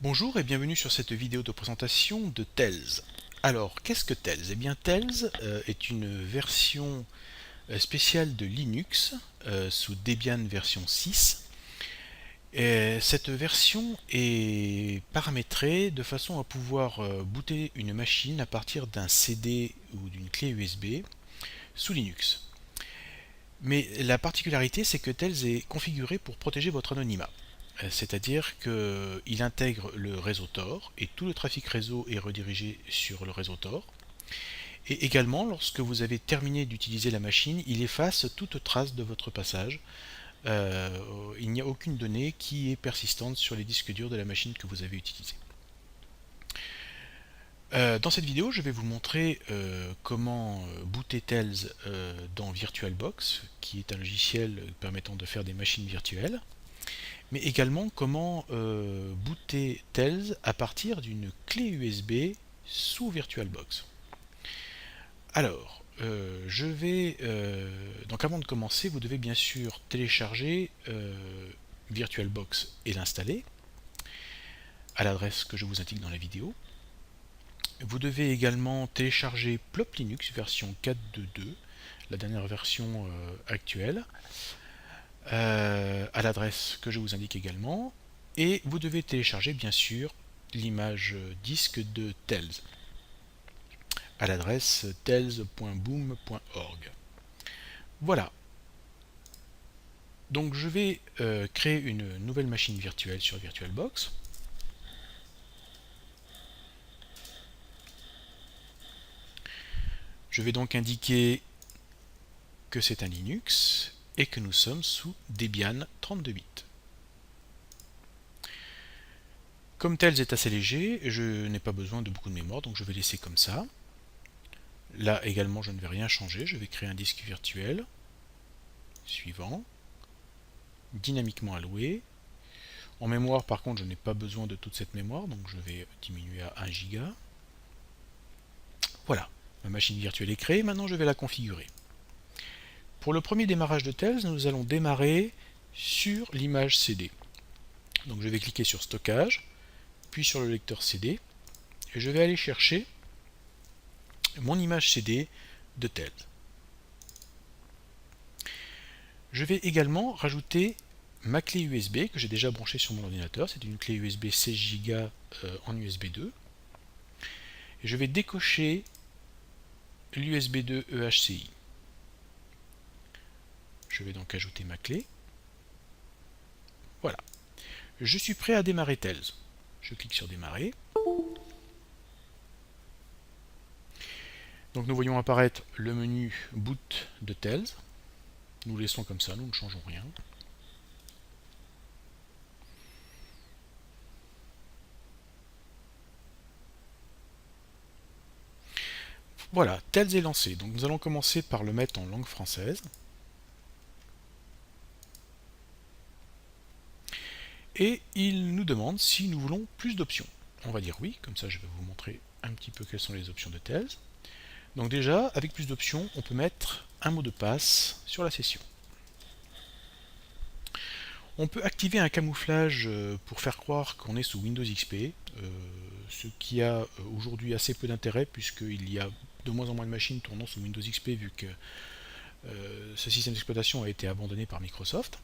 Bonjour et bienvenue sur cette vidéo de présentation de Tails. Alors, qu'est-ce que Tails? Eh bien, Tails est une version spéciale de Linux sous Debian version 6. Et cette version est paramétrée de façon à pouvoir booter une machine à partir d'un CD ou d'une clé USB sous Linux. Mais la particularité, c'est que Tails est configuré pour protéger votre anonymat. C'est-à-dire qu'il intègre le réseau Tor et tout le trafic réseau est redirigé sur le réseau Tor. Et également, lorsque vous avez terminé d'utiliser la machine, il efface toute trace de votre passage. Il n'y a aucune donnée qui est persistante sur les disques durs de la machine que vous avez utilisée. Dans cette vidéo, je vais vous montrer comment booter Tails dans VirtualBox, qui est un logiciel permettant de faire des machines virtuelles, mais également comment booter Tails à partir d'une clé USB sous VirtualBox. Alors, donc avant de commencer, vous devez bien sûr télécharger VirtualBox et l'installer à l'adresse que je vous indique dans la vidéo. Vous devez également télécharger Plop Linux version 4.2.2, la dernière version actuelle, à l'adresse que je vous indique également. Et vous devez télécharger bien sûr l'image disque de Tails à l'adresse tails.boom.org. Voilà. Donc je vais créer une nouvelle machine virtuelle sur VirtualBox. Je vais donc indiquer que c'est un Linux et que nous sommes sous Debian 32 bits. Comme Tails est assez léger, je n'ai pas besoin de beaucoup de mémoire, donc je vais laisser comme ça. Là également, je ne vais rien changer, je vais créer un disque virtuel. Suivant. Dynamiquement alloué. En mémoire, par contre, je n'ai pas besoin de toute cette mémoire, donc je vais diminuer à 1 giga. Voilà, ma machine virtuelle est créée, maintenant je vais la configurer. Pour le premier démarrage de Tails, nous allons démarrer sur l'image CD. Donc je vais cliquer sur Stockage, puis sur le lecteur CD, et je vais aller chercher mon image CD de Tails. Je vais également rajouter ma clé USB que j'ai déjà branchée sur mon ordinateur. C'est une clé USB 16 Go en USB 2. Et je vais décocher l'USB 2 EHCI. Je vais donc ajouter ma clé. Voilà. Je suis prêt à démarrer Tails. Je clique sur démarrer. Donc nous voyons apparaître le menu boot de Tails. Nous le laissons comme ça, nous ne changeons rien. Voilà, Tails est lancé. Donc nous allons commencer par le mettre en langue française. Et il nous demande si nous voulons plus d'options. On va dire oui, comme ça je vais vous montrer un petit peu quelles sont les options de Tails. Donc déjà, avec plus d'options, on peut mettre un mot de passe sur la session. On peut activer un camouflage pour faire croire qu'on est sous Windows XP, ce qui a aujourd'hui assez peu d'intérêt puisqu'il y a de moins en moins de machines tournant sous Windows XP vu que ce système d'exploitation a été abandonné par Microsoft.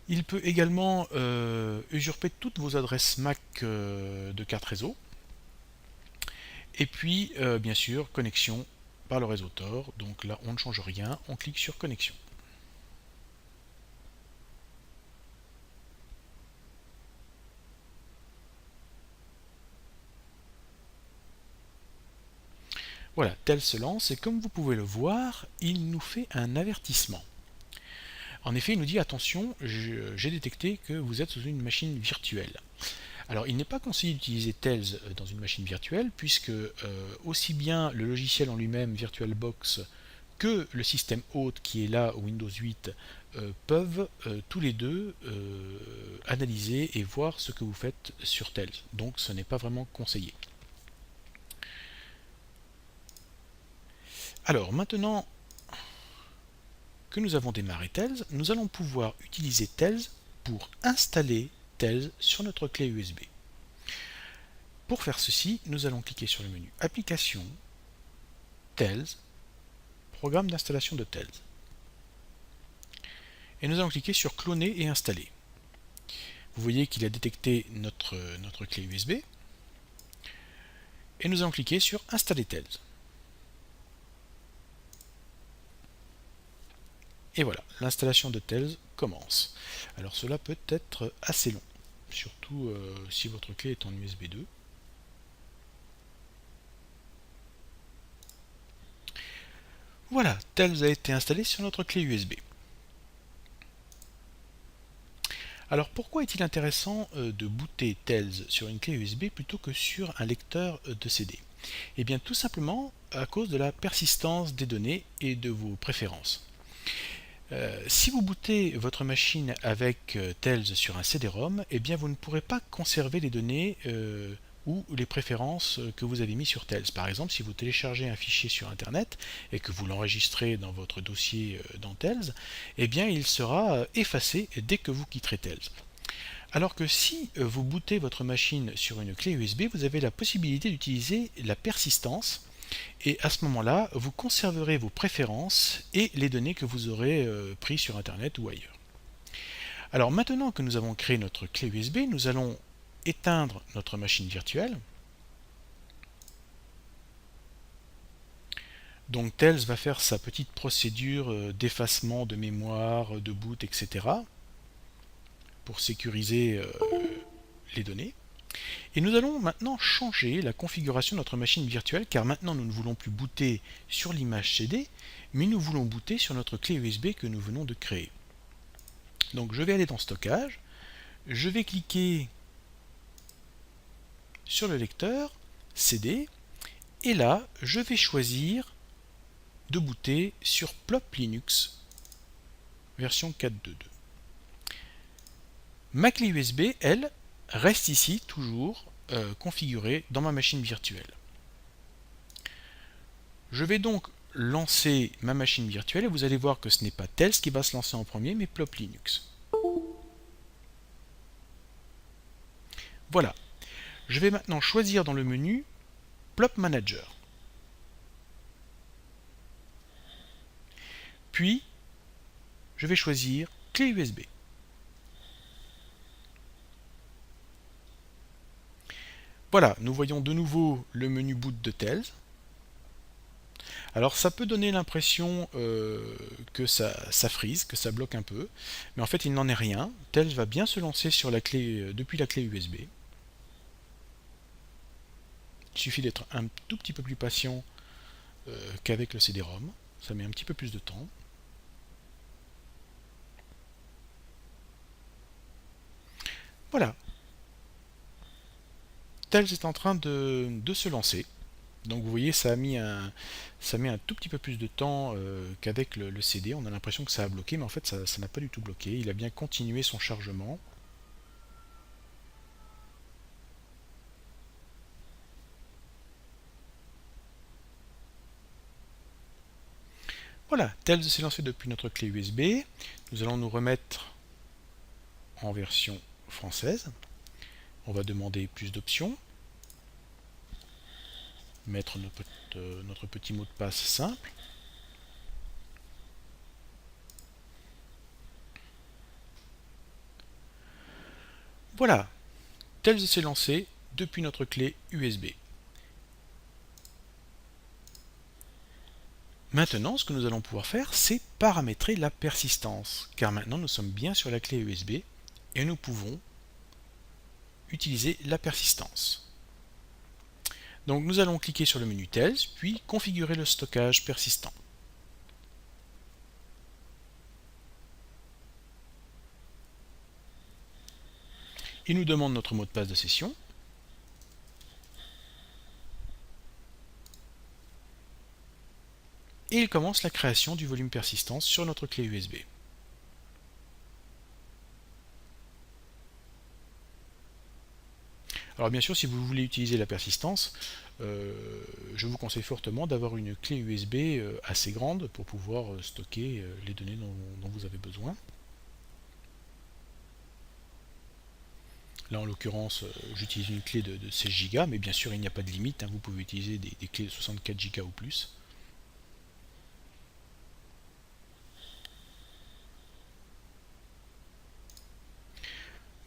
Il peut également usurper toutes vos adresses MAC de carte réseau. Et puis, bien sûr, connexion par le réseau Tor. Donc là, on ne change rien, on clique sur connexion. Voilà, Tails se lance et comme vous pouvez le voir, il nous fait un avertissement. En effet, il nous dit attention, j'ai détecté que vous êtes sous une machine virtuelle. Alors, il n'est pas conseillé d'utiliser Tails dans une machine virtuelle puisque aussi bien le logiciel en lui-même, VirtualBox, que le système hôte qui est là, Windows 8, peuvent tous les deux analyser et voir ce que vous faites sur Tails. Donc, ce n'est pas vraiment conseillé. Alors, maintenant que nous avons démarré Tails, nous allons pouvoir utiliser Tails pour installer Tails sur notre clé USB. Pour faire ceci, nous allons cliquer sur le menu Applications, Tails, Programme d'installation de Tails. Et nous allons cliquer sur Cloner et installer. Vous voyez qu'il a détecté notre clé USB. Et nous allons cliquer sur Installer Tails. Et voilà, l'installation de Tails commence. Alors cela peut être assez long, surtout si votre clé est en USB 2. Voilà, Tails a été installé sur notre clé USB. Alors pourquoi est-il intéressant de booter Tails sur une clé USB plutôt que sur un lecteur de CD? Eh bien tout simplement à cause de la persistance des données et de vos préférences. Si vous bootez votre machine avec Tails sur un CD-ROM, eh bien vous ne pourrez pas conserver les données ou les préférences que vous avez mis sur Tails. Par exemple, si vous téléchargez un fichier sur Internet et que vous l'enregistrez dans votre dossier dans Tails, eh bien il sera effacé dès que vous quitterez Tails. Alors que si vous bootez votre machine sur une clé USB, vous avez la possibilité d'utiliser la persistance. Et à ce moment-là, vous conserverez vos préférences et les données que vous aurez prises sur Internet ou ailleurs. Alors maintenant que nous avons créé notre clé USB, nous allons éteindre notre machine virtuelle. Donc Tails va faire sa petite procédure d'effacement de mémoire, de boot, etc. pour sécuriser les données. Et nous allons maintenant changer la configuration de notre machine virtuelle car maintenant nous ne voulons plus booter sur l'image CD mais nous voulons booter sur notre clé USB que nous venons de créer. Donc je vais aller dans Stockage, je vais cliquer sur le lecteur CD et là je vais choisir de booter sur Plop Linux version 4.2.2. Ma clé USB, elle, reste ici toujours configurée dans ma machine virtuelle. Je vais donc lancer ma machine virtuelle et vous allez voir que ce n'est pas Tails qui va se lancer en premier mais Plop Linux. Voilà. Je vais maintenant choisir dans le menu Plop Manager. Puis je vais choisir clé USB. Voilà, nous voyons de nouveau le menu boot de Tails. Alors ça peut donner l'impression que ça freeze, que ça bloque un peu, mais en fait il n'en est rien. Tails va bien se lancer sur la clé, depuis la clé USB. Il suffit d'être un tout petit peu plus patient qu'avec le CD-ROM. Ça met un petit peu plus de temps. Voilà. Tails est en train de se lancer. Donc vous voyez, ça met un tout petit peu plus de temps qu'avec le CD. On a l'impression que ça a bloqué, mais en fait ça n'a pas du tout bloqué. Il a bien continué son chargement. Voilà, Tails s'est lancé depuis notre clé USB. Nous allons nous remettre en version française. On va demander plus d'options. Mettre notre petit mot de passe simple. Voilà, Tails s'est lancé depuis notre clé USB. Maintenant, ce que nous allons pouvoir faire, c'est paramétrer la persistance, car maintenant nous sommes bien sur la clé USB et nous pouvons utiliser la persistance. Donc nous allons cliquer sur le menu Tails, puis configurer le stockage persistant. Il nous demande notre mot de passe de session. Et il commence la création du volume persistance sur notre clé USB. Alors bien sûr, si vous voulez utiliser la persistance, je vous conseille fortement d'avoir une clé USB assez grande pour pouvoir stocker les données dont vous avez besoin. Là en l'occurrence j'utilise une clé de 16 Go, mais bien sûr il n'y a pas de limite, hein, vous pouvez utiliser des clés de 64 Go ou plus.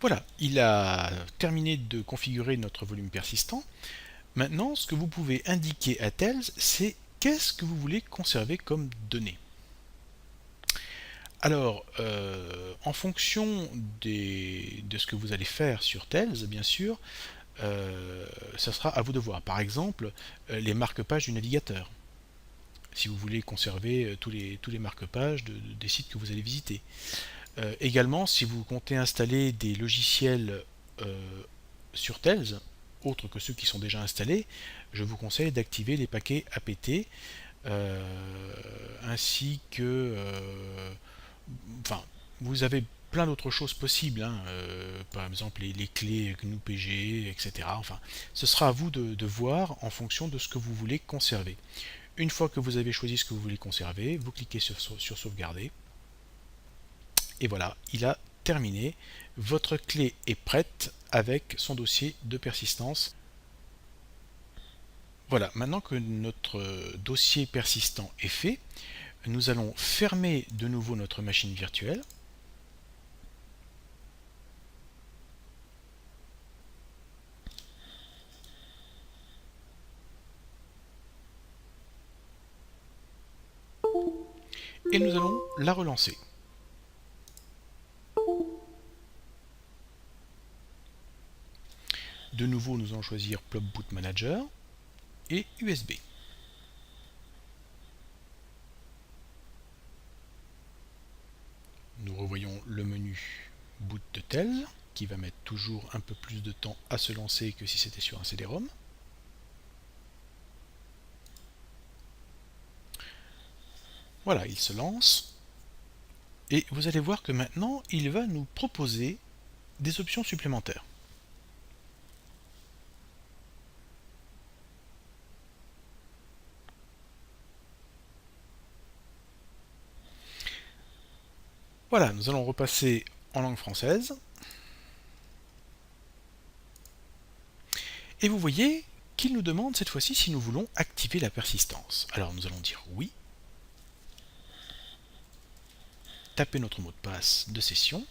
Voilà, il a terminé de configurer notre volume persistant. Maintenant, ce que vous pouvez indiquer à Tails, c'est qu'est-ce que vous voulez conserver comme données. Alors, en fonction de ce que vous allez faire sur Tails, bien sûr, ça sera à vous de voir. Par exemple, les marque-pages du navigateur, si vous voulez conserver tous les marque-pages des sites que vous allez visiter. Également, si vous comptez installer des logiciels sur Tails, autres que ceux qui sont déjà installés, je vous conseille d'activer les paquets apt, ainsi que... enfin, vous avez plein d'autres choses possibles, hein, par exemple les clés GNU-PG, etc. Enfin, ce sera à vous de voir en fonction de ce que vous voulez conserver. Une fois que vous avez choisi ce que vous voulez conserver, vous cliquez sur sauvegarder. Et voilà, il a terminé. Votre clé est prête avec son dossier de persistance. Voilà, maintenant que notre dossier persistant est fait, nous allons fermer de nouveau notre machine virtuelle. Et nous allons la relancer. De nouveau, nous allons choisir Plop Boot Manager et USB. Nous revoyons le menu Boot de Tails, qui va mettre toujours un peu plus de temps à se lancer que si c'était sur un CD-ROM. Voilà, il se lance. Et vous allez voir que maintenant, il va nous proposer des options supplémentaires. Voilà, nous allons repasser en langue française. Et vous voyez qu'il nous demande cette fois-ci si nous voulons activer la persistance. Alors nous allons dire oui. Taper notre mot de passe de session.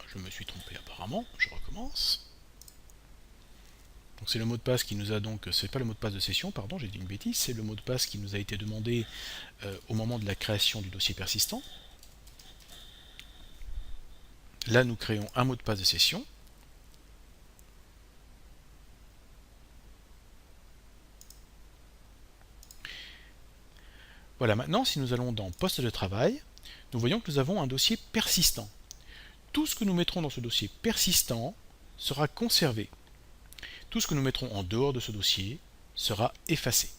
Je me suis trompé apparemment, je recommence. Donc c'est le mot de passe qui nous a donc, c'est pas le mot de passe de session, pardon, j'ai dit une bêtise, c'est le mot de passe qui nous a été demandé au moment de la création du dossier persistant. Là nous créons un mot de passe de session. Voilà, maintenant si nous allons dans poste de travail, nous voyons que nous avons un dossier persistant. Tout ce que nous mettrons dans ce dossier persistant sera conservé. Tout ce que nous mettrons en dehors de ce dossier sera effacé.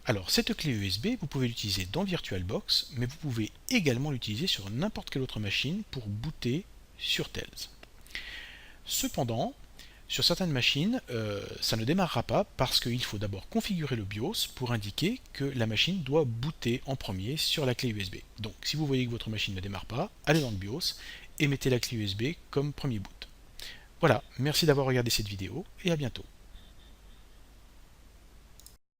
Alors cette clé USB, vous pouvez l'utiliser dans VirtualBox, mais vous pouvez également l'utiliser sur n'importe quelle autre machine pour booter sur Tails. Cependant, sur certaines machines, ça ne démarrera pas parce qu'il faut d'abord configurer le BIOS pour indiquer que la machine doit booter en premier sur la clé USB. Donc si vous voyez que votre machine ne démarre pas, allez dans le BIOS et mettez la clé USB comme premier boot. Voilà, merci d'avoir regardé cette vidéo et à bientôt.